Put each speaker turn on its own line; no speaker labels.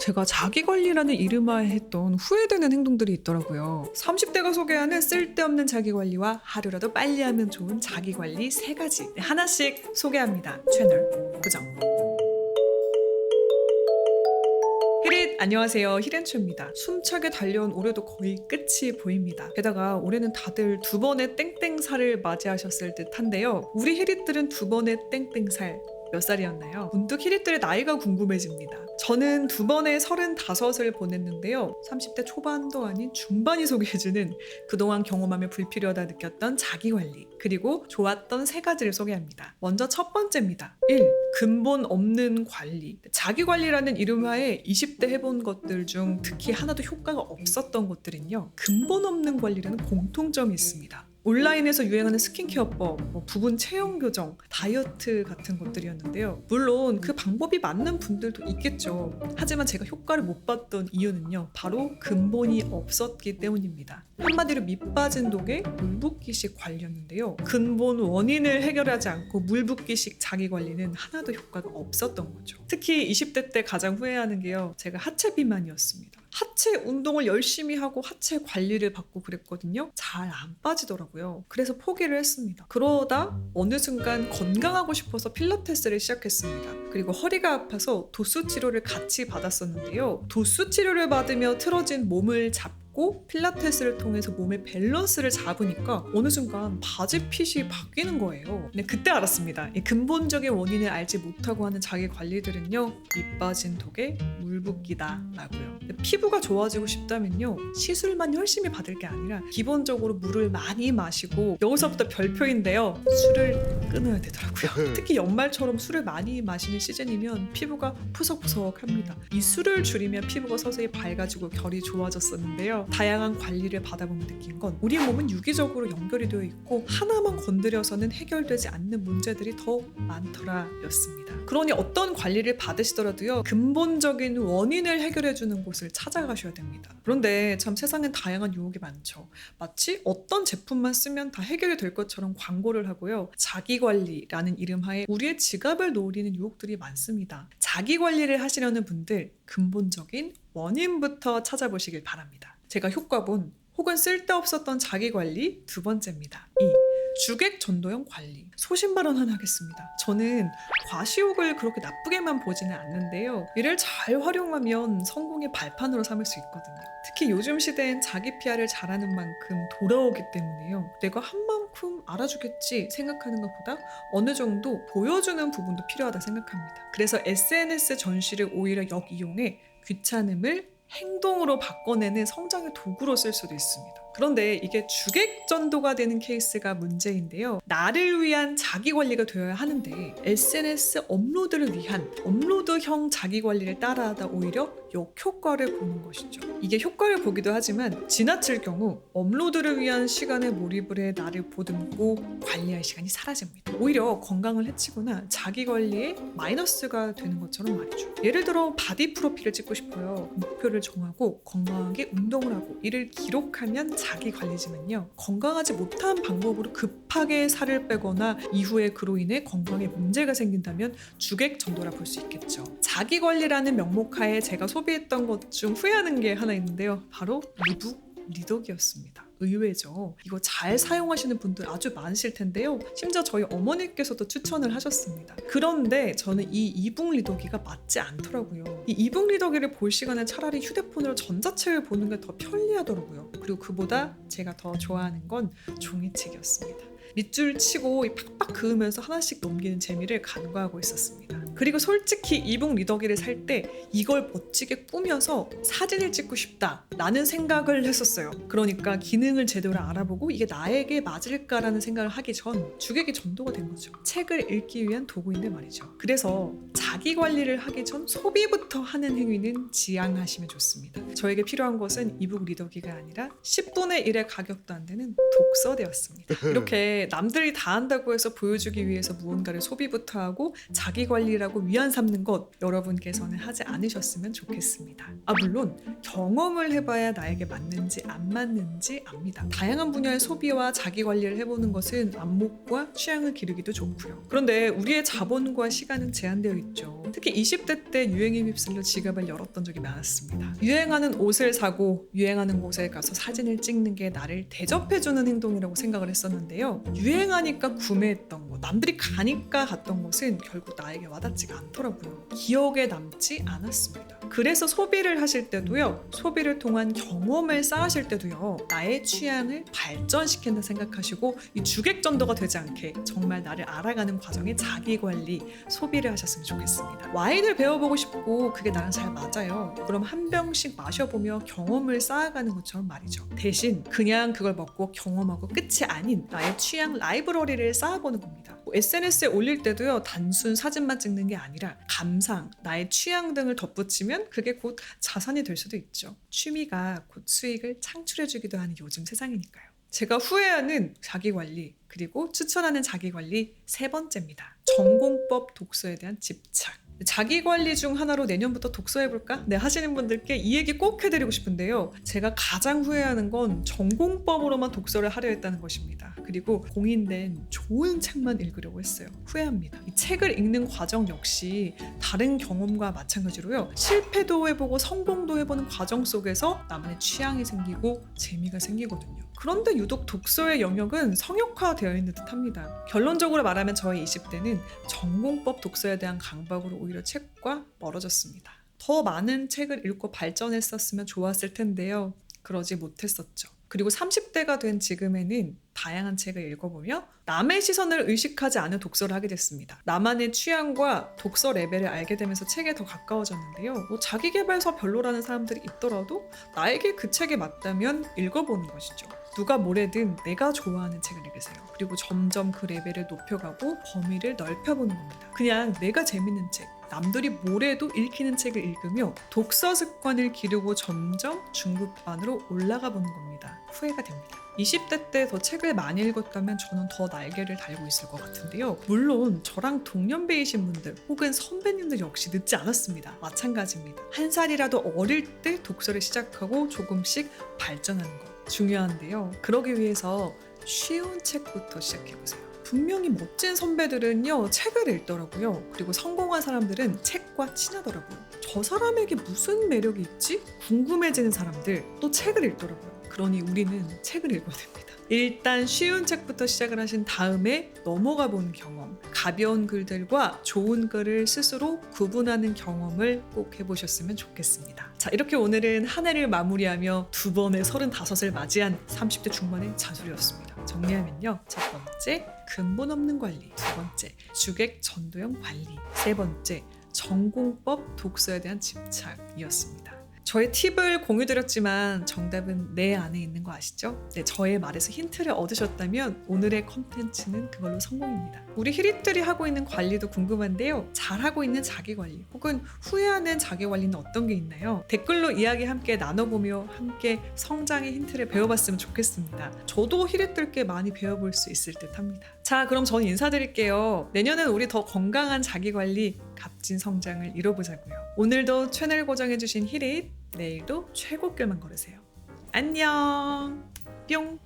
제가 자기관리라는 이름하에 했던 후회되는 행동들이 있더라고요. 30대가 소개하는 쓸데없는 자기관리와 하루라도 빨리 하면 좋은 자기관리 3가지 하나씩 소개합니다. 채널 고정. 히릿! 안녕하세요. 히렌초입니다. 숨차게 달려온 올해도 거의 끝이 보입니다. 게다가 올해는 다들 2번의 땡땡살을 맞이하셨을 듯한데요. 우리 히릿들은 2번의 땡땡살 몇 살이었나요? 문득 히릿들의 나이가 궁금해집니다. 저는 2번의 35을 보냈는데요. 30대 초반도 아닌 중반이 소개해주는 그동안 경험하며 불필요하다 느꼈던 자기관리, 그리고 좋았던 3가지를 소개합니다. 먼저 첫 번째입니다. 1. 근본 없는 관리. 자기관리라는 이름하에 20대 해본 것들 중 특히 하나도 효과가 없었던 것들은요, 근본 없는 관리라는 공통점이 있습니다. 온라인에서 유행하는 스킨케어법, 부분 체형 교정, 다이어트 같은 것들이었는데요. 물론 그 방법이 맞는 분들도 있겠죠. 하지만 제가 효과를 못 봤던 이유는요, 바로 근본이 없었기 때문입니다. 한마디로 밑빠진 독에 물붓기식 관리였는데요. 근본 원인을 해결하지 않고 물붓기식 자기관리는 하나도 효과가 없었던 거죠. 특히 20대 때 가장 후회하는 게요, 제가 하체 비만이었습니다. 하체 운동을 열심히 하고 하체 관리를 받고 그랬거든요. 잘 안 빠지더라고요. 그래서 포기를 했습니다. 그러다 어느 순간 건강하고 싶어서 필라테스를 시작했습니다. 그리고 허리가 아파서 도수 치료를 같이 받았었는데요. 도수 치료를 받으며 틀어진 몸을 잡고 필라테스를 통해서 몸의 밸런스를 잡으니까 어느 순간 바지 핏이 바뀌는 거예요. 근데 그때 알았습니다. 이 근본적인 원인을 알지 못하고 하는 자기 관리들은요, 밑빠진 독에 물붓기다 라고요. 피부가 좋아지고 싶다면요, 시술만 열심히 받을 게 아니라 기본적으로 물을 많이 마시고, 여기서부터 별표인데요, 술을 끊어야 되더라고요. 특히 연말처럼 술을 많이 마시는 시즌이면 피부가 푸석푸석합니다. 이 술을 줄이면 피부가 서서히 밝아지고 결이 좋아졌었는데요. 다양한 관리를 받아보면 느낀 건 우리 몸은 유기적으로 연결이 되어 있고 하나만 건드려서는 해결되지 않는 문제들이 더 많더라 였습니다. 그러니 어떤 관리를 받으시더라도요, 근본적인 원인을 해결해주는 곳을 찾아가셔야 됩니다. 그런데 참 세상엔 다양한 유혹이 많죠. 마치 어떤 제품만 쓰면 다 해결이 될 것처럼 광고를 하고요, 자기관리라는 이름하에 우리의 지갑을 노리는 유혹들이 많습니다. 자기관리를 하시려는 분들, 근본적인 원인부터 찾아보시길 바랍니다. 제가 효과본 혹은 쓸데없었던 자기관리 2번째입니다. 2. 주객 전도형 관리. 소신 발언 하나 하겠습니다. 저는 과시욕을 그렇게 나쁘게만 보지는 않는데요, 이를 잘 활용하면 성공의 발판으로 삼을 수 있거든요. 특히 요즘 시대엔 자기 PR을 잘하는 만큼 돌아오기 때문에요, 내가 한 만큼 알아주겠지 생각하는 것보다 어느 정도 보여주는 부분도 필요하다 생각합니다. 그래서 SNS 전시를 오히려 역이용해 귀찮음을 행동으로 바꿔내는 성장의 도구로 쓸 수도 있습니다. 그런데 이게 주객전도가 되는 케이스가 문제인데요. 나를 위한 자기관리가 되어야 하는데 SNS 업로드를 위한 업로드형 자기관리를 따라하다 오히려 역효과를 보는 것이죠. 이게 효과를 보기도 하지만 지나칠 경우 업로드를 위한 시간에 몰입을 해 나를 보듬고 관리할 시간이 사라집니다. 오히려 건강을 해치거나 자기관리에 마이너스가 되는 것처럼 말이죠. 예를 들어 바디 프로필을 찍고 싶어요. 목표를 정하고 건강하게 운동을 하고 이를 기록하면 자기관리지만요, 건강하지 못한 방법으로 급하게 살을 빼거나 이후에 그로 인해 건강에 문제가 생긴다면 주객전도라 볼 수 있겠죠. 자기관리라는 명목하에 제가 소비했던 것 중 후회하는 게 하나 있는데요, 바로 이북 리더기였습니다. 의외죠. 이거 잘 사용하시는 분들 아주 많으실 텐데요. 심지어 저희 어머니께서도 추천을 하셨습니다. 그런데 저는 이 이북 리더기가 맞지 않더라고요. 이 이북 리더기를 볼 시간에 차라리 휴대폰으로 전자책을 보는 게 더 편리하더라고요. 그리고 그보다 제가 더 좋아하는 건 종이책이었습니다. 밑줄 치고 팍팍 그으면서 하나씩 넘기는 재미를 간과하고 있었습니다. 그리고 솔직히 이북 리더기를 살 때 이걸 멋지게 꾸며서 사진을 찍고 싶다라는 생각을 했었어요. 그러니까 기능을 제대로 알아보고 이게 나에게 맞을까라는 생각을 하기 전 주객이 전도가 된 거죠. 책을 읽기 위한 도구인데 말이죠. 그래서 자기관리를 하기 전 소비부터 하는 행위는 지양하시면 좋습니다. 저에게 필요한 것은 이북 리더기가 아니라 10분의 1의 가격도 안 되는 독서대였습니다. 이렇게 남들이 다 한다고 해서 보여주기 위해서 무언가를 소비부터 하고 자기관리라고 관리라고 위안 삼는 것 여러분께서는 하지 않으셨으면 좋겠습니다. 물론 경험을 해봐야 나에게 맞는지 안 맞는지 압니다. 다양한 분야의 소비와 자기 관리를 해보는 것은 안목과 취향을 기르기도 좋고요. 그런데 우리의 자본과 시간은 제한되어 있죠. 특히 20대 때 유행에 휩쓸려 지갑을 열었던 적이 많았습니다. 유행하는 옷을 사고 유행하는 곳에 가서 사진을 찍는 게 나를 대접해주는 행동이라고 생각을 했었는데요. 유행하니까 구매했던 것, 남들이 가니까 갔던 것은 결국 나에게 와닿지가 않더라고요. 기억에 남지 않았습니다. 그래서 소비를 하실 때도요, 소비를 통한 경험을 쌓으실 때도요, 나의 취향을 발전시킨다 생각하시고 이 주객전도가 되지 않게 정말 나를 알아가는 과정에 자기관리, 소비를 하셨으면 좋겠습니다. 와인을 배워보고 싶고 그게 나랑 잘 맞아요. 그럼 한 병씩 마셔보며 경험을 쌓아가는 것처럼 말이죠. 대신 그냥 그걸 먹고 경험하고 끝이 아닌 나의 취향 라이브러리를 쌓아보는 겁니다. SNS에 올릴 때도요, 단순 사진만 찍는 게 아니라 감상, 나의 취향 등을 덧붙이면 그게 곧 자산이 될 수도 있죠. 취미가 곧 수익을 창출해주기도 하는 요즘 세상이니까요. 제가 후회하는 자기관리, 그리고 추천하는 자기관리 세 번째입니다. 전공법 독서에 대한 집착. 자기관리 중 하나로 내년부터 독서해볼까? 네, 하시는 분들께 이 얘기 꼭 해드리고 싶은데요. 제가 가장 후회하는 건 전공법으로만 독서를 하려 했다는 것입니다. 그리고 공인된 좋은 책만 읽으려고 했어요. 후회합니다. 이 책을 읽는 과정 역시 다른 경험과 마찬가지로요, 실패도 해보고 성공도 해보는 과정 속에서 나만의 취향이 생기고 재미가 생기거든요. 그런데 유독 독서의 영역은 성역화되어 있는 듯합니다. 결론적으로 말하면 저의 20대는 전공법 독서에 대한 강박으로 오히려 책과 멀어졌습니다. 더 많은 책을 읽고 발전했었으면 좋았을 텐데요. 그러지 못했었죠. 그리고 30대가 된 지금에는 다양한 책을 읽어보며 남의 시선을 의식하지 않은 독서를 하게 됐습니다. 나만의 취향과 독서 레벨을 알게 되면서 책에 더 가까워졌는데요. 자기계발서 별로라는 사람들이 있더라도 나에게 그 책이 맞다면 읽어보는 것이죠. 누가 뭐래든 내가 좋아하는 책을 읽으세요. 그리고 점점 그 레벨을 높여가고 범위를 넓혀보는 겁니다. 그냥 내가 재밌는 책, 남들이 뭐래도 읽히는 책을 읽으며 독서 습관을 기르고 점점 중급반으로 올라가 보는 겁니다. 후회가 됩니다. 20대 때 더 책을 많이 읽었다면 저는 더 날개를 달고 있을 것 같은데요. 물론 저랑 동년배이신 분들 혹은 선배님들 역시 늦지 않았습니다. 마찬가지입니다. 한 살이라도 어릴 때 독서를 시작하고 조금씩 발전하는 것 중요한데요. 그러기 위해서 쉬운 책부터 시작해보세요. 분명히 멋진 선배들은요, 책을 읽더라고요. 그리고 성공한 사람들은 책과 친하더라고요. 저 사람에게 무슨 매력이 있지? 궁금해지는 사람들 또 책을 읽더라고요. 그러니 우리는 책을 읽어야 됩니다. 일단 쉬운 책부터 시작을 하신 다음에 넘어가 보는 경험, 가벼운 글들과 좋은 글을 스스로 구분하는 경험을 꼭 해보셨으면 좋겠습니다. 자, 이렇게 오늘은 한 해를 마무리하며 두 번의 35을 맞이한 30대 중반의 자술이었습니다. 정리하면요, 첫 번째, 근본 없는 관리. 두 번째, 주객 전도형 관리. 세 번째, 전공법 독서에 대한 집착이었습니다. 저의 팁을 공유드렸지만 정답은 내 안에 있는 거 아시죠? 네, 저의 말에서 힌트를 얻으셨다면 오늘의 컨텐츠는 그걸로 성공입니다. 우리 히릿들이 하고 있는 관리도 궁금한데요. 잘하고 있는 자기관리 혹은 후회하는 자기관리는 어떤 게 있나요? 댓글로 이야기 함께 나눠보며 함께 성장의 힌트를 배워봤으면 좋겠습니다. 저도 히릿들께 많이 배워볼 수 있을 듯 합니다. 자, 그럼 저는 인사드릴게요. 내년엔 우리 더 건강한 자기관리, 값진 성장을 이뤄보자고요. 오늘도 채널 고정해주신 히릿, 내일도 최고글만 걸으세요. 안녕! 뿅!